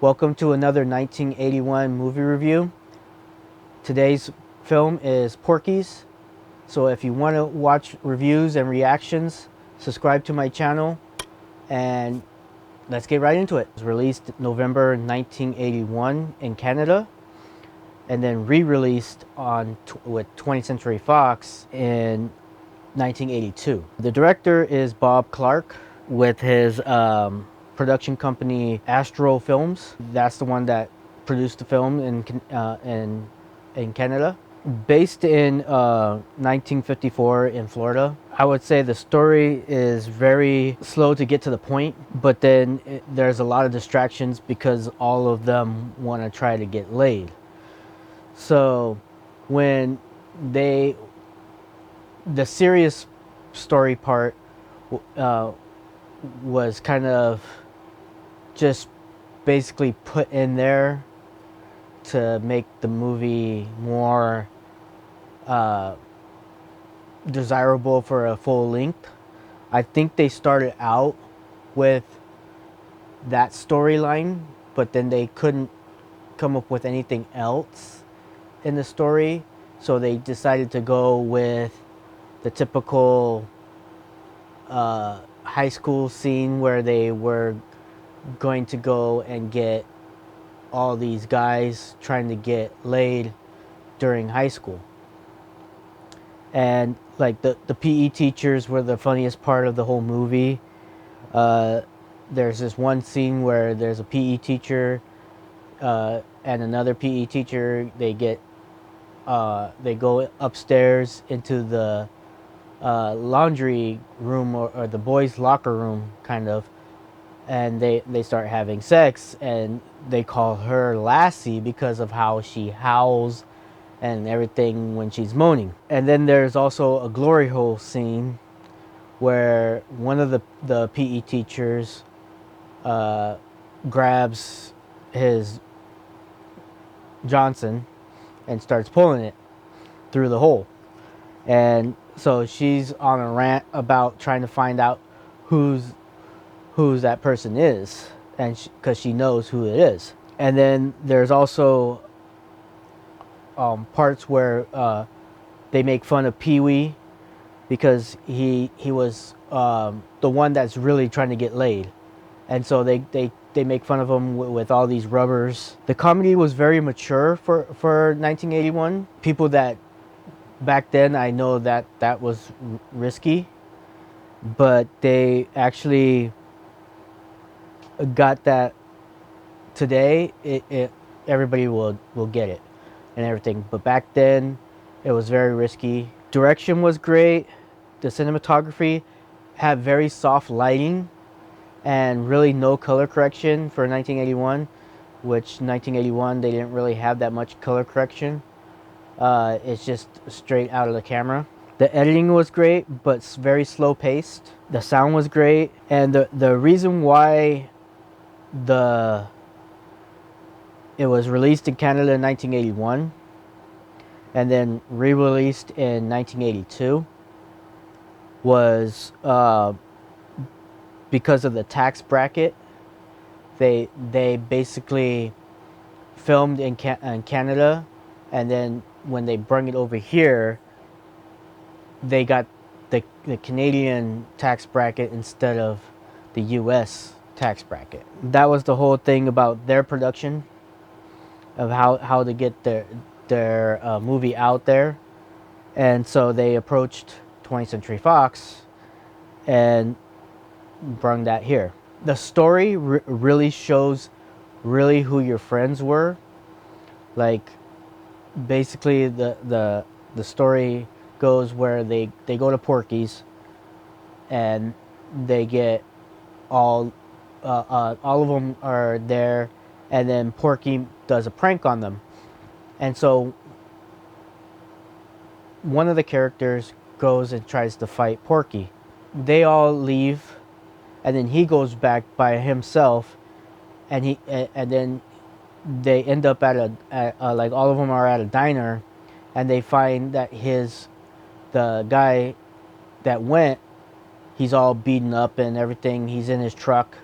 Welcome to another 1981 movie review. Today's film is Porky's. So if you want to watch reviews and reactions, subscribe to my channel and let's get right into it. It was released November 1981 in Canada and then re-released with 20th Century Fox in 1982. The director is Bob Clark with his production company Astro Films. That's the one that produced the film in Canada. Based in 1954 in Florida. I would say the story is very slow to get to the point, but then there's a lot of distractions because all of them want to try to get laid. So when the serious story part was kind of just basically put in there to make the movie more desirable for a full length. I think they started out with that storyline, but then they couldn't come up with anything else in the story, so they decided to go with the typical high school scene where they were going to go and get all these guys trying to get laid during high school. And like the PE teachers were the funniest part of the whole movie. There's this one scene where there's a PE teacher and another PE teacher. They go upstairs into the laundry room or the boys' locker room kind of, and they start having sex, and they call her Lassie because of how she howls and everything when she's moaning. And then there's also a glory hole scene where one of the PE teachers grabs his Johnson and starts pulling it through the hole. And so she's on a rant about trying to find out who's that person is, and because she knows who it is. And then there's also parts where they make fun of Pee-wee because he was the one that's really trying to get laid, and so they make fun of him with all these rubbers. The comedy was very mature for 1981. People that back then, I know that was risky, but they actually got that today. Everybody will get it and everything, but back then it was very risky. Direction was great. The cinematography had very soft lighting and really no color correction for 1981, which 1981 they didn't really have that much color correction. It's just straight out of the camera. The editing was great, but very slow paced. The sound was great, and the reason why it was released in Canada in 1981 and then re-released in 1982 was because of the tax bracket. They basically filmed in Canada, and then when they bring it over here, they got the Canadian tax bracket instead of the US tax bracket. That was the whole thing about their production, of how to get their movie out there. And so they approached 20th Century Fox and brought that here. The story really shows really who your friends were. Like basically the story goes where they go to Porky's and they get all of them are there, and then Porky does a prank on them. And so one of the characters goes and tries to fight Porky. They all leave, and then he goes back by himself, and then they end up at like all of them are at a diner, and they find that the guy that went, he's all beaten up and everything. He's in his truck,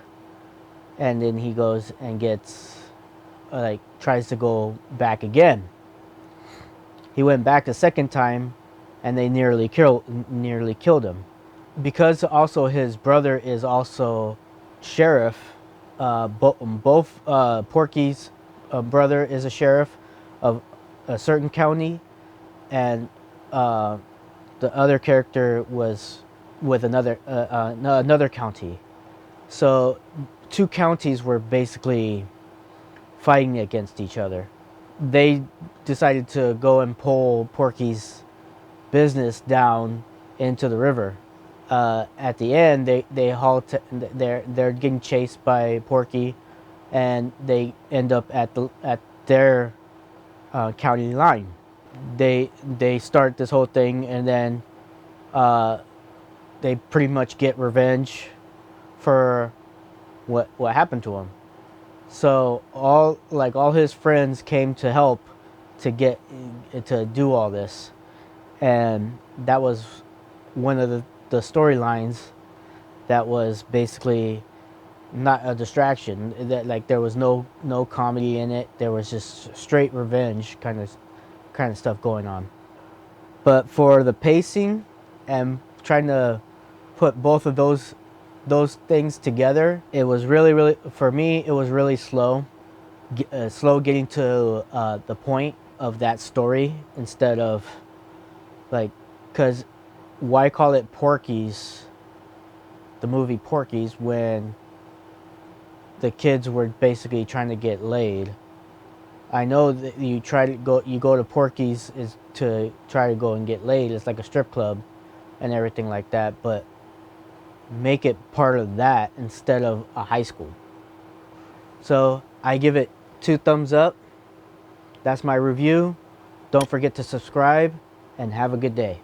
and then he goes and gets like tries to go back again. He went back a second time, and they nearly killed him. Because also his brother is also sheriff. Both Porky's brother is a sheriff of a certain county, and the other character was with another county. So two counties were basically fighting against each other. They decided to go and pull Porky's business down into the river. At the end, they halt. They're getting chased by Porky, and they end up at their county line. They start this whole thing, and then they pretty much get revenge for what happened to him. So all his friends came to help to do all this, and that was one of the storylines that was basically not a distraction. That like there was no comedy in it. There was just straight revenge kind of stuff going on. But for the pacing and trying to put both of those things together, it was really for me. It was really slow, slow getting to the point of that story instead of like, because why call it Porky's, the movie Porky's, when the kids were basically trying to get laid. I know that you go to Porky's is to try to go and get laid. It's like a strip club and everything like that, but make it part of that instead of a high school. So I give it 2 thumbs up. That's my review. Don't forget to subscribe and have a good day.